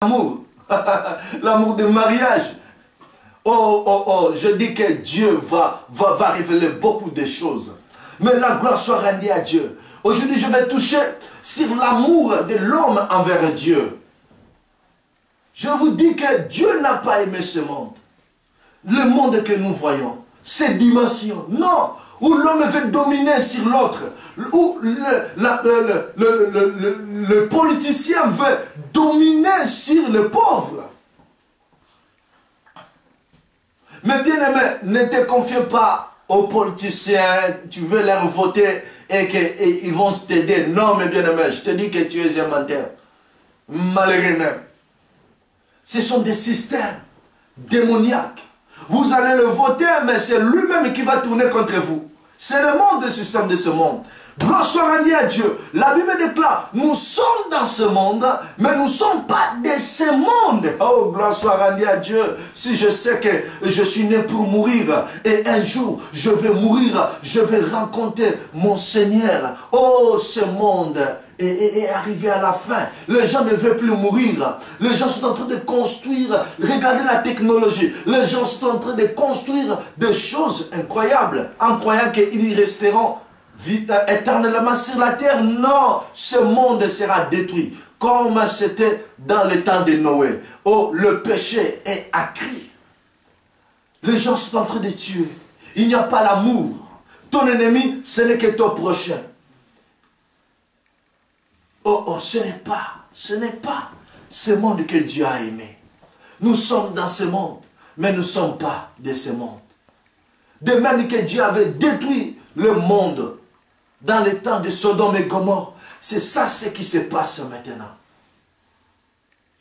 L'amour, l'amour de mariage. Oh, oh, oh, je dis que Dieu va révéler beaucoup de choses. Mais la gloire soit rendue à Dieu. Aujourd'hui, je vais toucher sur l'amour de l'homme envers Dieu. Je vous dis que Dieu n'a pas aimé ce monde. Le monde que nous voyons, ces dimensions. Non, où l'homme veut dominer sur l'autre. Où le politicien veut dominer sur le pauvre. Mais bien aimé, ne te confie pas aux politiciens, tu veux leur voter et qu'ils vont t'aider. Non, mais bien aimé, je te dis que tu es un menteur. Malheureux même. Ce sont des systèmes démoniaques. Vous allez le voter, mais c'est lui-même qui va tourner contre vous. C'est le monde, le système de ce monde. Gloire soit rendue à Dieu. La Bible déclare, nous sommes dans ce monde, mais nous ne sommes pas de ce monde. Oh, gloire soit rendue à Dieu. Si je sais que je suis né pour mourir, et un jour je vais mourir, je vais rencontrer mon Seigneur. Oh, ce monde est arrivé à la fin. Les gens ne veulent plus mourir. Les gens sont en train de construire. Regardez la technologie. Les gens sont en train de construire des choses incroyables, en croyant qu'ils resteront éternellement sur la terre. Non, ce monde sera détruit comme c'était dans le temps de Noé. Oh, le péché est accru. Les gens sont en train de tuer. Il n'y a pas l'amour. Ton ennemi, ce n'est que ton prochain. Oh, oh, ce n'est pas ce monde que Dieu a aimé. Nous sommes dans ce monde, mais nous ne sommes pas de ce monde. De même que Dieu avait détruit le monde dans les temps de Sodome et Gomorrhe. C'est ça ce qui se passe maintenant.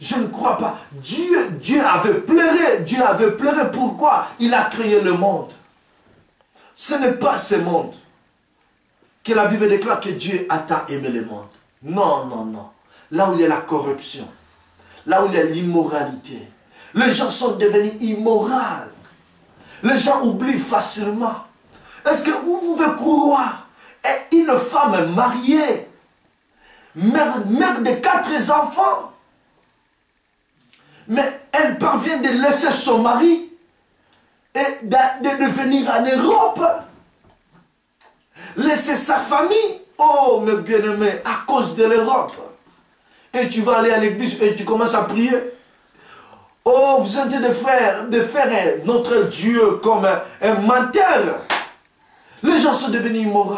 Je ne crois pas. Dieu avait pleuré. Dieu avait pleuré. Pourquoi il a créé le monde? Ce n'est pas ce monde que la Bible déclare que Dieu a tant aimé le monde. Non, non, non. Là où il y a la corruption, là où il y a l'immoralité, les gens sont devenus immoraux. Les gens oublient facilement. Est-ce que vous pouvez croire une femme mariée, mère de 4 enfants, mais elle parvient de laisser son mari et de venir en Europe, laisser sa famille? Oh, mes bien-aimés, à cause de l'Europe. Et tu vas aller à l'église et tu commences à prier. Oh, vous êtes en train de faire notre Dieu comme un menteur. Les gens sont devenus immoraux.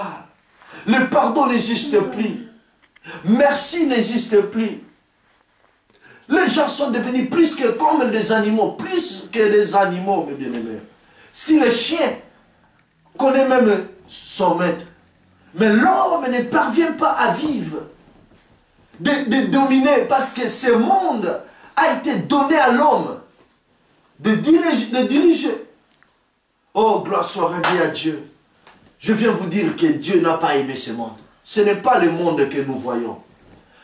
Le pardon n'existe plus. Merci n'existe plus. Les gens sont devenus plus que comme des animaux. Plus que des animaux, mes bien-aimés. Si le chien connaît même son maître, mais l'homme ne parvient pas à vivre, de dominer, parce que ce monde a été donné à l'homme de diriger. Oh, gloire soit rendue à Dieu. Je viens vous dire que Dieu n'a pas aimé ce monde. Ce n'est pas le monde que nous voyons.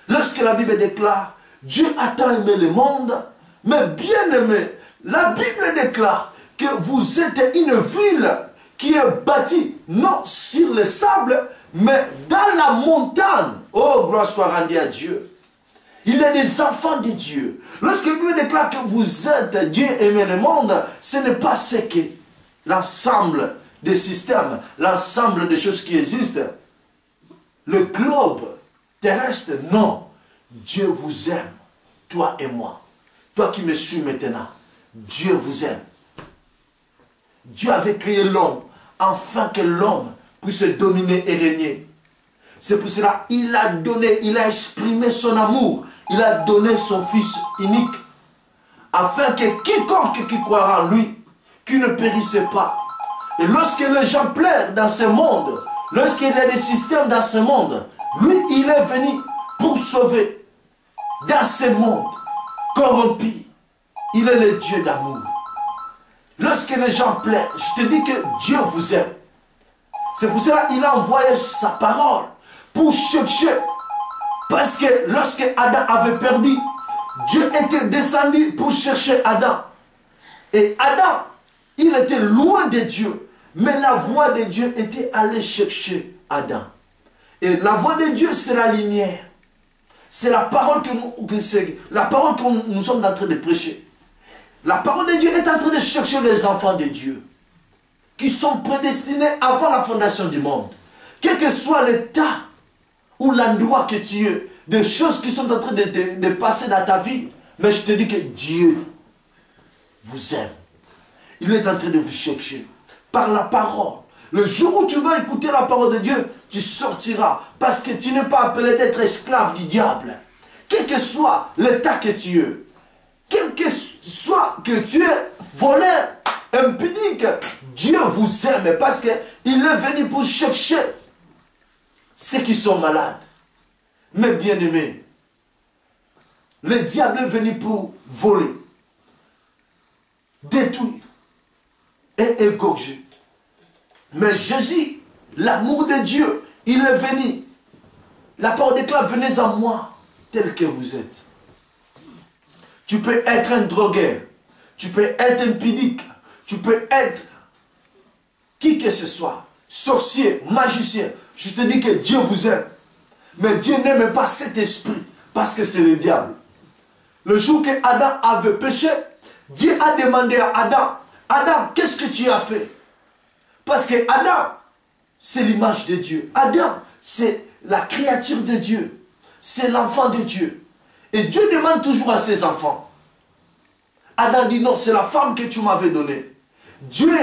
Lorsque la Bible déclare, Dieu a tant aimé le monde, mais bien aimé, la Bible déclare que vous êtes une ville qui est bâtie non sur le sable, mais dans la montagne. Oh, gloire soit rendue à Dieu. Il est des enfants de Dieu. Lorsque Dieu déclare que vous êtes Dieu aimé le monde, ce n'est pas ce que l'ensemble des systèmes, l'ensemble des choses qui existent, le globe terrestre, non. Dieu vous aime, toi et moi. Toi qui me suis maintenant, Dieu vous aime. Dieu avait créé l'homme afin que l'homme puisse dominer et régner. C'est pour cela qu'il a donné, il a exprimé son amour. Il a donné son Fils unique. Afin que quiconque qui croira en lui, qui ne périssait pas. Et lorsque les gens pleurent dans ce monde, lorsqu'il y a des systèmes dans ce monde, lui, il est venu pour sauver. Dans ce monde corrompu, il est le Dieu d'amour. Lorsque les gens pleurent, je te dis que Dieu vous aime. C'est pour cela qu'il a envoyé sa parole pour chercher. Parce que lorsque Adam avait perdu, Dieu était descendu pour chercher Adam. Et Adam, il était loin de Dieu. Mais la voix de Dieu était allée chercher Adam. Et la voix de Dieu, c'est la lumière. C'est la parole que nous sommes en train de prêcher. La parole de Dieu est en train de chercher les enfants de Dieu qui sont prédestinés avant la fondation du monde. Quel que soit l'état ou l'endroit que tu es, des choses qui sont en train de passer dans ta vie, mais je te dis que Dieu vous aime. Il est en train de vous chercher par la parole. Le jour où tu vas écouter la parole de Dieu, tu sortiras. Parce que tu n'es pas appelé d'être esclave du diable. Quel que soit l'état que tu es, quel que soit que tu es voleur, impudique, Dieu vous aime parce qu'il est venu pour chercher ceux qui sont malades. Mais bien aimés, le diable est venu pour voler, détruire et égorger. Mais Jésus, l'amour de Dieu, il est venu. La parole déclare, venez à moi, tel que vous êtes. Tu peux être un drogueur, tu peux être impudique, tu peux être qui que ce soit, sorcier, magicien. Je te dis que Dieu vous aime. Mais Dieu n'aime pas cet esprit, parce que c'est le diable. Le jour que Adam avait péché, Dieu a demandé à Adam, Adam, qu'est-ce que tu as fait? Parce que Adam, c'est l'image de Dieu. Adam, c'est la créature de Dieu. C'est l'enfant de Dieu. Et Dieu demande toujours à ses enfants. Adam dit non, c'est la femme que tu m'avais donnée. Dieu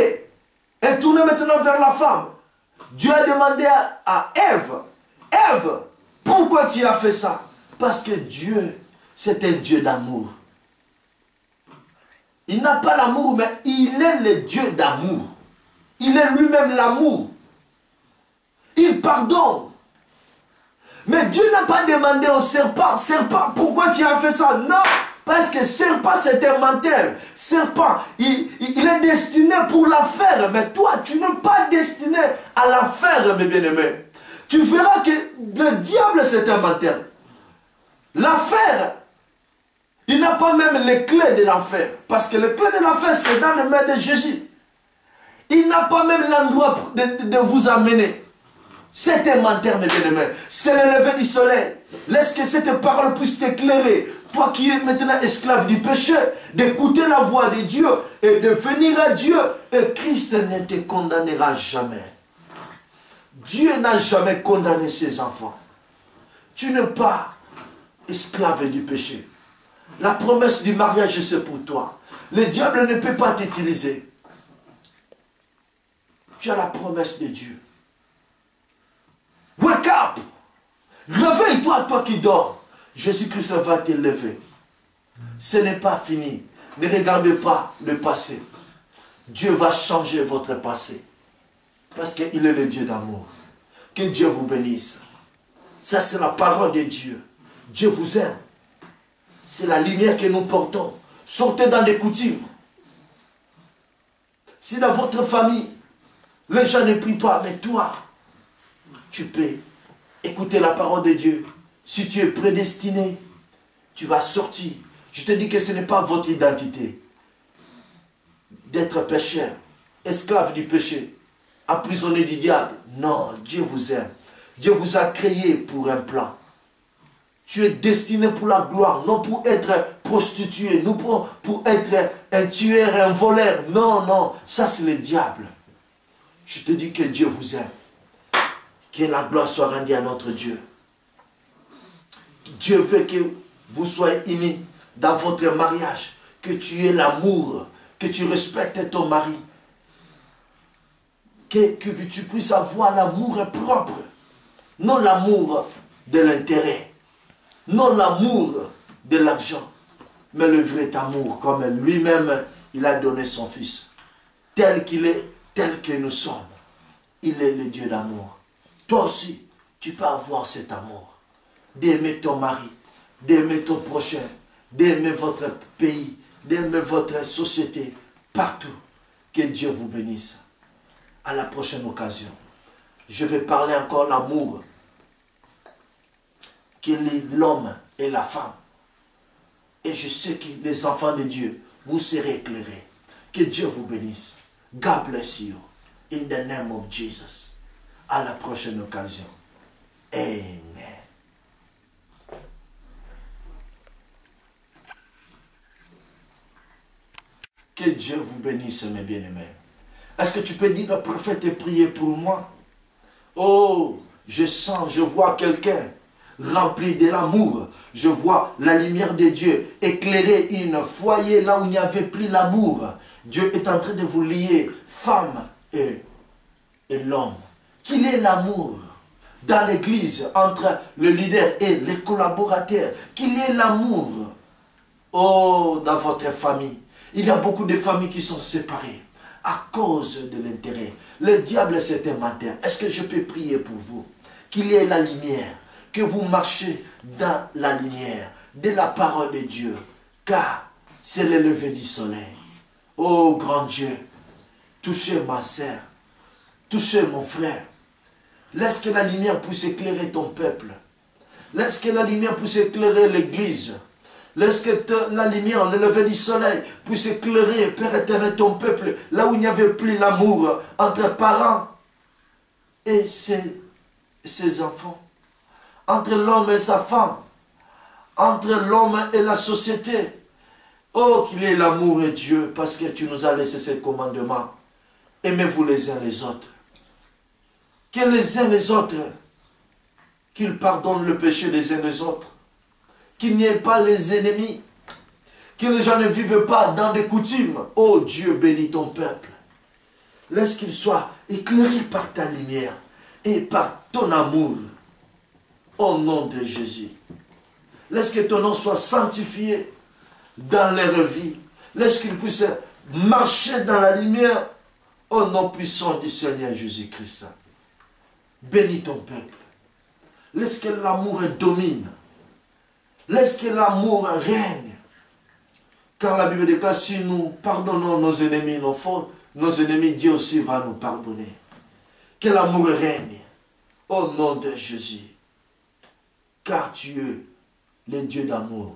est tourné maintenant vers la femme. Dieu a demandé à Ève, Ève, pourquoi tu as fait ça? Parce que Dieu, c'est un Dieu d'amour. Il n'a pas l'amour, mais il est le Dieu d'amour. Il est lui-même l'amour. Il pardonne. Mais Dieu n'a pas demandé au serpent, serpent, pourquoi tu as fait ça? Non, parce que serpent c'est un menteur. Serpent, il est destiné pour la faire. Mais toi, tu n'es pas destiné à la faire, mes bien-aimés. Tu verras que le diable c'est un menteur. L'enfer, il n'a pas même les clés de l'enfer. Parce que les clés de l'enfer, c'est dans les mains de Jésus. Il n'a pas même l'endroit de vous amener. C'est un menteur, mes bien-aimés. C'est le lever du soleil. Laisse que cette parole puisse t'éclairer. Toi qui es maintenant esclave du péché, d'écouter la voix de Dieu et de venir à Dieu. Et Christ ne te condamnera jamais. Dieu n'a jamais condamné ses enfants. Tu n'es pas esclave du péché. La promesse du mariage, c'est pour toi. Le diable ne peut pas t'utiliser. Tu as la promesse de Dieu. Wake up! Réveille-toi, toi qui dors. Jésus-Christ va te lever. Ce n'est pas fini. Ne regardez pas le passé. Dieu va changer votre passé. Parce qu'il est le Dieu d'amour. Que Dieu vous bénisse. Ça, c'est la parole de Dieu. Dieu vous aime. C'est la lumière que nous portons. Sortez dans les coutumes. Si dans votre famille, les gens ne prient pas, mais toi, tu peux écouter la parole de Dieu. Si tu es prédestiné, tu vas sortir. Je te dis que ce n'est pas votre identité d'être pécheur, esclave du péché, emprisonné du diable. Non, Dieu vous aime. Dieu vous a créé pour un plan. Tu es destiné pour la gloire, non pour être prostitué, non pour être un tueur, un voleur. Non, non, ça c'est le diable. Je te dis que Dieu vous aime. Que la gloire soit rendue à notre Dieu. Dieu veut que vous soyez unis dans votre mariage, que tu aies l'amour, que tu respectes ton mari, que tu puisses avoir l'amour propre, non l'amour de l'intérêt, non l'amour de l'argent, mais le vrai amour, comme lui-même, il a donné son fils, tel qu'il est, tel que nous sommes. Il est le Dieu d'amour. Toi aussi, tu peux avoir cet amour, d'aimer ton mari, d'aimer ton prochain, d'aimer votre pays, d'aimer votre société, partout. Que Dieu vous bénisse. À la prochaine occasion, je vais parler encore l'amour qui lie l'homme et la femme. Et je sais que les enfants de Dieu, vous serez éclairés. Que Dieu vous bénisse. God bless you. In the name of Jesus. À la prochaine occasion. Amen. Que Dieu vous bénisse, mes bien-aimés. Est-ce que tu peux dire, prophète, et prier pour moi? Oh, je sens, je vois quelqu'un rempli de l'amour. Je vois la lumière de Dieu éclairer un foyer là où il n'y avait plus l'amour. Dieu est en train de vous lier, femme et l'homme. Qu'il est l'amour dans l'église entre le leader et les collaborateurs. Qu'il y ait l'amour. Oh, dans votre famille. Il y a beaucoup de familles qui sont séparées à cause de l'intérêt. Le diable, c'est un menteur. Est-ce que je peux prier pour vous? Qu'il y ait la lumière. Que vous marchez dans la lumière de la parole de Dieu. Car c'est le lever du soleil. Oh, grand Dieu, touchez ma sœur. Touchez mon frère. Laisse que la lumière puisse éclairer ton peuple. Laisse que la lumière puisse éclairer l'église. Laisse que la lumière, le lever du soleil, puisse éclairer, Père éternel, ton peuple, là où il n'y avait plus l'amour entre parents et ses enfants, entre l'homme et sa femme, entre l'homme et la société. Oh, qu'il y ait l'amour et Dieu, parce que tu nous as laissé ces commandements. Aimez-vous les uns les autres. Que les uns les autres, qu'ils pardonnent le péché des uns des autres. Qu'il n'y ait pas les ennemis. Que les gens ne vivent pas dans des coutumes. Oh Dieu, bénis ton peuple. Laisse qu'il soit éclairé par ta lumière et par ton amour. Au nom de Jésus. Laisse que ton nom soit sanctifié dans leur vie. Laisse qu'ils puissent marcher dans la lumière au nom puissant du Seigneur Jésus-Christ. Bénis ton peuple. Laisse que l'amour domine. Laisse que l'amour règne. Car la Bible déclare, si nous pardonnons nos ennemis, nos fautes, nos ennemis, Dieu aussi va nous pardonner. Que l'amour règne au nom de Jésus. Car tu es le Dieu d'amour.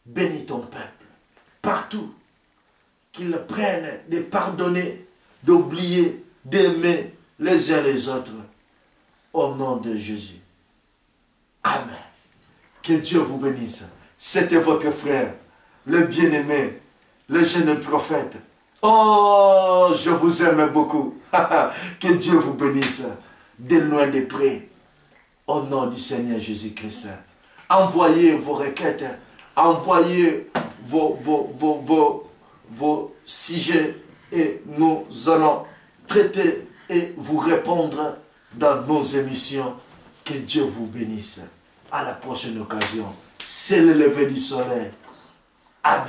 Bénis ton peuple. Partout. Qu'ils prennent de pardonner, d'oublier, d'aimer les uns les autres. Au nom de Jésus. Amen. Que Dieu vous bénisse. C'était votre frère, le bien-aimé, le jeune prophète. Oh, je vous aime beaucoup. Que Dieu vous bénisse de loin de près. Au nom du Seigneur Jésus-Christ. Envoyez vos requêtes. Envoyez vos sujets. Et nous allons traiter et vous répondre dans nos émissions. Que Dieu vous bénisse. À la prochaine occasion. C'est le lever du soleil. Amen.